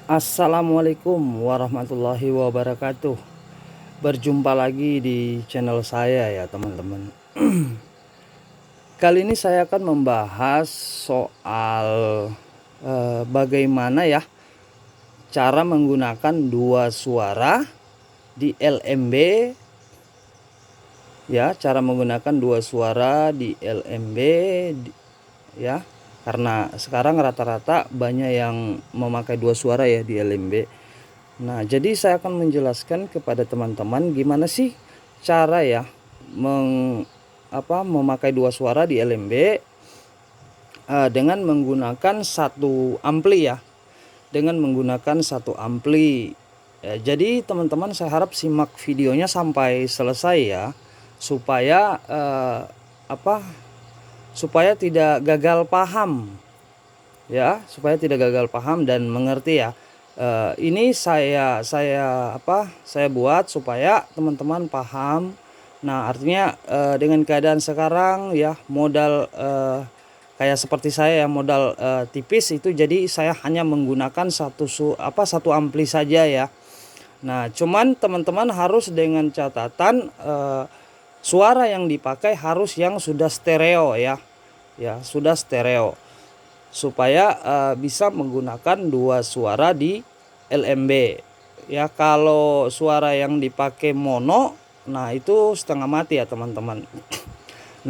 Assalamualaikum warahmatullahi wabarakatuh. Berjumpa lagi di channel saya ya teman-teman. Kali ini saya akan membahas soal bagaimana ya cara menggunakan dua suara di LMB. Ya, cara menggunakan dua suara di LMB ya. Karena sekarang rata-rata banyak yang memakai dua suara ya di LMB. Nah, jadi saya akan menjelaskan kepada teman-teman gimana sih cara ya memakai dua suara di LMB dengan menggunakan satu ampli ya. Dengan menggunakan satu ampli. Ya, jadi teman-teman saya harap simak videonya sampai selesai ya, supaya supaya tidak gagal paham ya, supaya tidak gagal paham dan mengerti ya. Ini saya buat supaya teman-teman paham. Nah, artinya dengan keadaan sekarang ya, modal kayak seperti saya ya, modal tipis itu, jadi saya hanya menggunakan satu ampli saja ya. Nah, cuman teman-teman harus dengan catatan suara yang dipakai harus yang sudah stereo ya. Ya, sudah stereo supaya bisa menggunakan dua suara di LMB ya. Kalau suara yang dipakai mono, nah itu setengah mati ya teman-teman.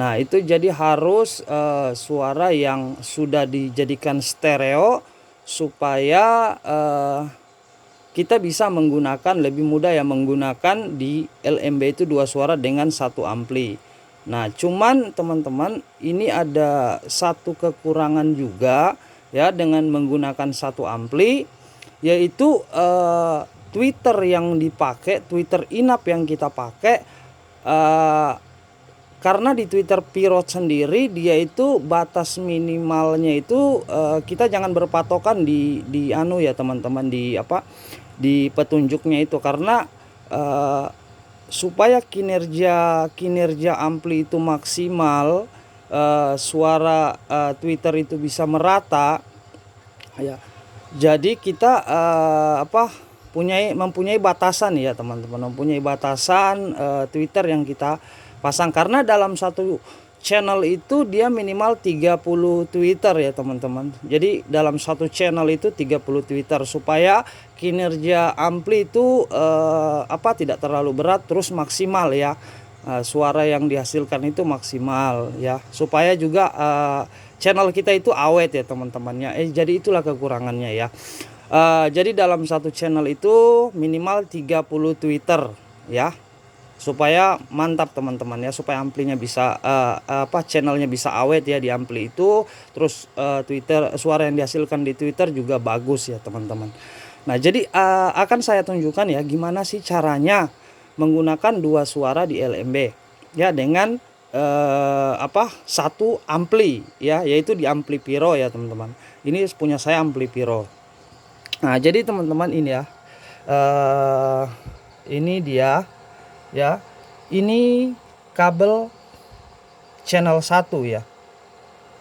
Nah, itu jadi harus suara yang sudah dijadikan stereo supaya kita bisa menggunakan lebih mudah ya, menggunakan di LMB itu dua suara dengan satu ampli. Nah, cuman teman-teman ini ada satu kekurangan juga ya dengan menggunakan satu ampli, yaitu tweeter yang dipakai, tweeter inap yang kita pakai, karena di Twitter Pirot sendiri dia itu batas minimalnya itu kita jangan berpatokan di anu ya teman-teman, di petunjuknya itu, karena supaya kinerja ampli itu maksimal, suara Twitter itu bisa merata ya. Jadi kita mempunyai batasan ya teman-teman, mempunyai batasan Twitter yang kita pasang, karena dalam satu channel itu dia minimal 30 Twitter ya teman-teman. Jadi dalam satu channel itu 30 Twitter supaya kinerja ampli itu tidak terlalu berat, terus maksimal ya. Suara yang dihasilkan itu maksimal ya, supaya juga channel kita itu awet ya teman-temannya. Jadi itulah kekurangannya ya. Jadi dalam satu channel itu minimal 30 Twitter ya, supaya mantap teman-teman ya, supaya amplinya bisa channelnya bisa awet ya di ampli itu. Terus Twitter, suara yang dihasilkan di Twitter juga bagus ya teman-teman. Nah, jadi akan saya tunjukkan ya gimana sih caranya menggunakan dua suara di LMB ya dengan satu ampli ya, yaitu di ampli Piro ya teman-teman. Ini punya saya ampli Piro. Nah, jadi teman-teman ini ya, ini dia ya, ini kabel channel 1 ya,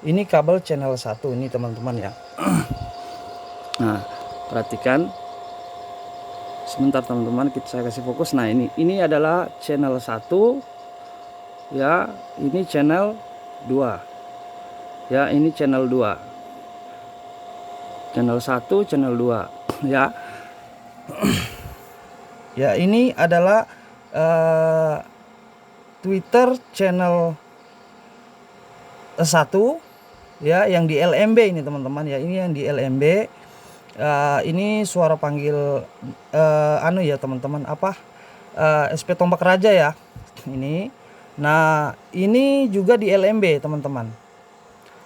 ini kabel channel 1 ini teman-teman ya. Nah, perhatikan sebentar teman-teman, saya kasih fokus. Nah, ini adalah channel 1 ya, ini channel 2 ya, ini channel 2, channel 1 channel 2 ya. Ya, ini adalah Twitter channel 1 ya, yang di LMB ini teman-teman ya. Ini yang di LMB. Ini suara panggil ya teman-teman, SP Tombak Raja ya ini. Nah, ini juga di LMB teman-teman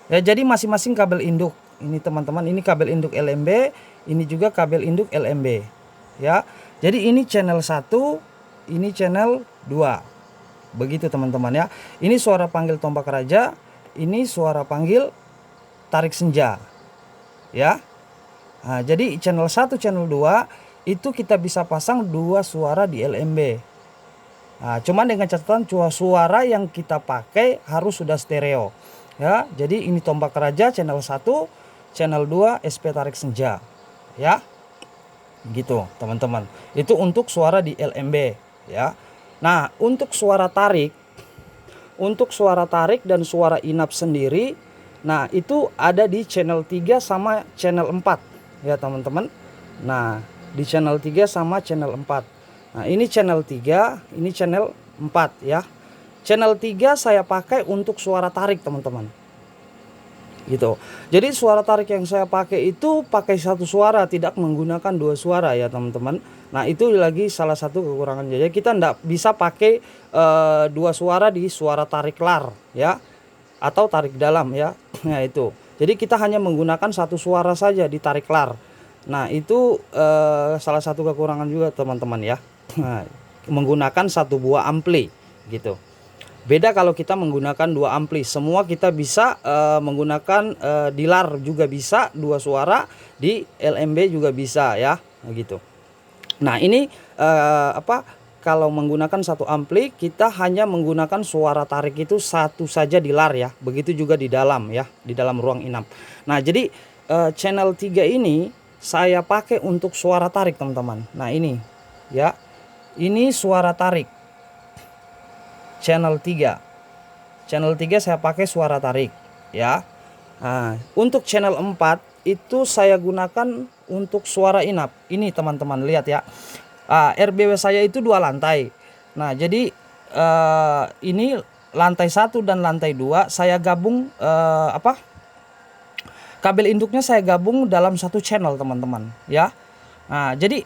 ya. Jadi masing-masing kabel induk ini teman-teman, ini kabel induk LMB, ini juga kabel induk LMB ya. Jadi ini channel 1, ini channel 2, begitu teman-teman ya. Ini suara panggil Tombak Raja, ini suara panggil Tarik Senja ya. Nah, jadi channel 1 channel 2 itu kita bisa pasang dua suara di LMB. Nah, cuman dengan catatan suara yang kita pakai harus sudah stereo ya. Jadi ini Tombak Raja channel 1, channel 2 SP Tarik Senja ya. gitu teman-teman. Itu untuk suara di LMB ya. Nah untuk suara tarik, dan suara inap sendiri, nah itu ada di channel 3 sama channel 4 ya teman-teman. Nah di channel 3 sama channel 4. Nah ini channel 3, ini channel 4 ya. Channel 3 saya pakai untuk suara tarik teman-teman, gitu. Jadi suara tarik yang saya pakai itu pakai satu suara, tidak menggunakan dua suara ya teman-teman. Nah itu lagi salah satu kekurangan. Jadi kita tidak bisa pakai dua suara di suara tarik lar ya, atau tarik dalam ya. Nah itu, jadi kita hanya menggunakan satu suara saja di tarik lar. Nah itu salah satu kekurangan juga teman-teman ya. Nah, menggunakan satu buah ampli gitu. Beda kalau kita menggunakan dua ampli, semua kita bisa menggunakan di lar juga bisa dua suara, di LMB juga bisa ya, gitu. Nah ini kalau menggunakan satu ampli kita hanya menggunakan suara tarik itu satu saja di lar ya, begitu juga di dalam ya, di dalam ruang inap. Nah jadi channel 3 ini saya pakai untuk suara tarik teman-teman. Nah ini ya, ini suara tarik channel 3. Channel 3 saya pakai suara tarik ya. Nah, untuk channel 4 itu saya gunakan untuk suara inap. Ini teman-teman lihat ya. RBW saya itu 2 lantai. Nah, jadi ini lantai 1 dan lantai 2 saya gabung kabel induknya saya gabung dalam satu channel teman-teman ya. Nah, jadi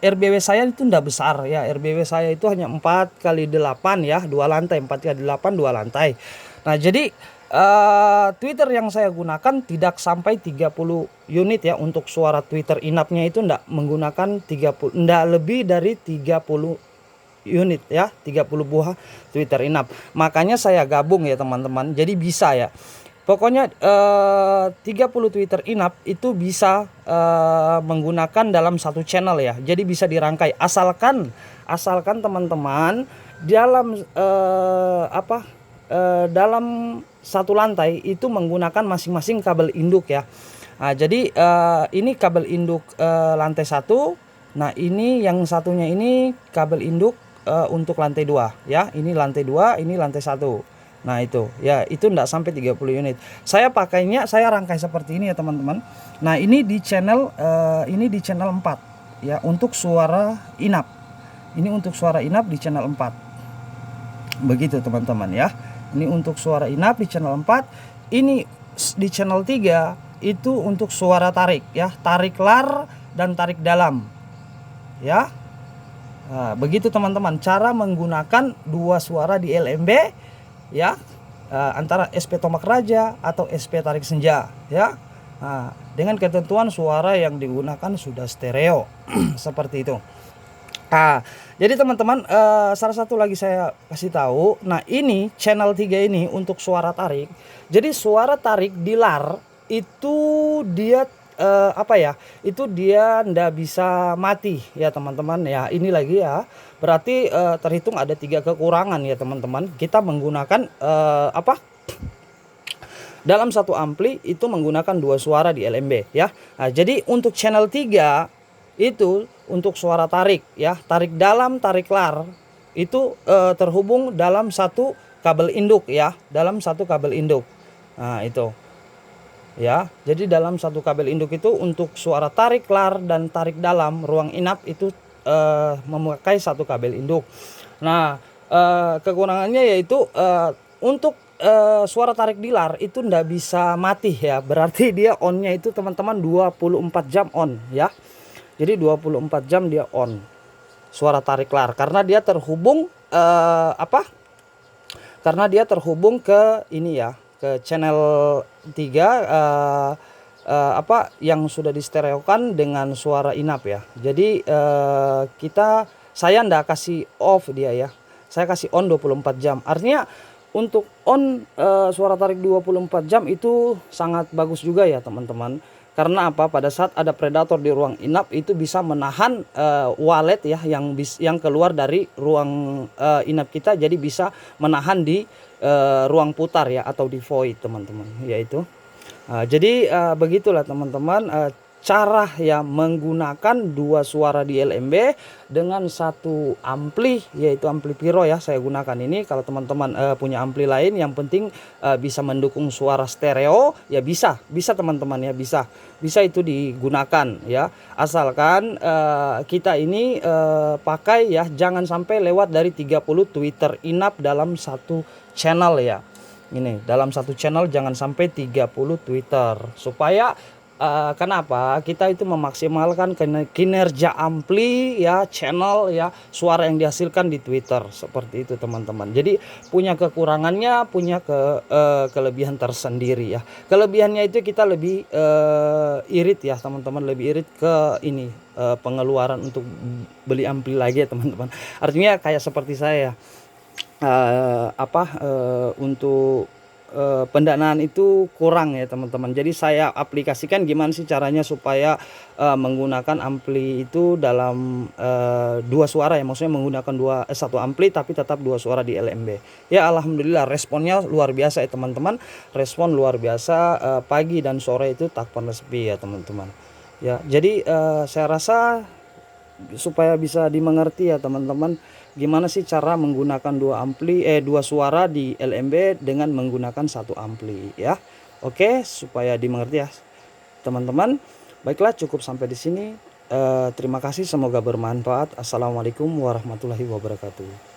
RBW saya itu tidak besar ya. RBW saya itu hanya 4x8 ya, 2 lantai, 4x8 2 lantai. Nah jadi tweeter yang saya gunakan tidak sampai 30 unit ya. Untuk suara tweeter inapnya itu tidak menggunakan 30, tidak lebih dari 30 unit ya, 30 buah tweeter inap. Makanya saya gabung ya teman-teman, jadi bisa ya. Pokoknya 30 tweeter inap itu bisa menggunakan dalam satu channel ya. Jadi bisa dirangkai asalkan teman-teman dalam dalam satu lantai itu menggunakan masing-masing kabel induk ya. Nah, jadi ini kabel induk lantai 1. Nah, ini yang satunya ini kabel induk untuk lantai 2 ya. Ini lantai 2, ini lantai 1. Nah itu ya, itu enggak sampai 30 unit. Saya pakainya, saya rangkai seperti ini ya teman-teman. Nah ini di channel 4 ya, untuk suara inap. Ini untuk suara inap di channel 4. Begitu teman-teman ya. Ini untuk suara inap di channel 4. Ini di channel 3 itu untuk suara tarik ya, tarik lar dan tarik dalam ya. Nah, begitu teman-teman cara menggunakan dua suara di LMB ya, antara SP Tomak Raja atau SP Tarik Senja ya. Nah, dengan ketentuan suara yang digunakan sudah stereo seperti itu. Nah, jadi teman-teman salah satu lagi saya kasih tahu. Nah ini channel 3 ini untuk suara tarik. Jadi suara tarik di lar itu dia itu dia ndak bisa mati ya teman-teman ya. Ini lagi ya, berarti terhitung ada 3 kekurangan ya teman-teman. Kita menggunakan dalam satu ampli itu menggunakan 2 suara di LMB ya. Nah, jadi untuk channel 3 itu untuk suara tarik ya, tarik dalam, tarik lar itu terhubung dalam satu kabel induk ya, dalam satu kabel induk. Nah itu ya, jadi dalam satu kabel induk itu untuk suara tarik lar dan tarik dalam ruang inap itu memakai satu kabel induk. Nah kekurangannya yaitu untuk suara tarik di lar itu ndak bisa mati ya, berarti dia onnya itu teman-teman 24 jam on ya. Jadi 24 jam dia on suara tarik lar, karena dia terhubung karena dia terhubung ke ini ya, ke channel 3 yang sudah distereokan dengan suara inap ya. Jadi saya ndak kasih off dia ya, saya kasih on 24 jam. Artinya untuk on suara tarik 24 jam itu sangat bagus juga ya teman-teman. Karena apa? Pada saat ada predator di ruang inap itu bisa menahan walet ya yang keluar dari ruang inap kita, jadi bisa menahan di ruang putar ya, atau di void teman-teman, yaitu. Jadi begitulah teman-teman, cara ya menggunakan dua suara di LMB dengan satu ampli, yaitu ampli Piro ya saya gunakan ini. Kalau teman-teman punya ampli lain yang penting bisa mendukung suara stereo ya, bisa teman-teman ya, bisa itu digunakan ya, asalkan kita ini pakai ya jangan sampai lewat dari 30 Twitter inap dalam satu channel ya. Ini dalam satu channel jangan sampai 30 Twitter, supaya kenapa kita itu memaksimalkan kinerja ampli ya, channel ya, suara yang dihasilkan di Twitter seperti itu teman-teman. Jadi punya kekurangannya, punya kelebihan tersendiri ya. Kelebihannya itu kita lebih irit ya teman-teman, lebih irit ke ini pengeluaran untuk beli ampli lagi ya teman-teman. Artinya kayak seperti saya untuk pendanaan itu kurang ya teman-teman. Jadi saya aplikasikan gimana sih caranya supaya menggunakan ampli itu dalam dua suara ya, maksudnya menggunakan satu ampli tapi tetap dua suara di LMB ya. Alhamdulillah responnya luar biasa ya teman-teman, respon luar biasa. Pagi dan sore itu takpan sepi ya teman-teman ya. Jadi saya rasa supaya bisa dimengerti ya teman-teman, gimana sih cara menggunakan dua suara di LMB dengan menggunakan satu ampli ya. Oke, supaya dimengerti ya teman-teman. Baiklah, cukup sampai di sini. Terima kasih, semoga bermanfaat. Assalamualaikum warahmatullahi wabarakatuh.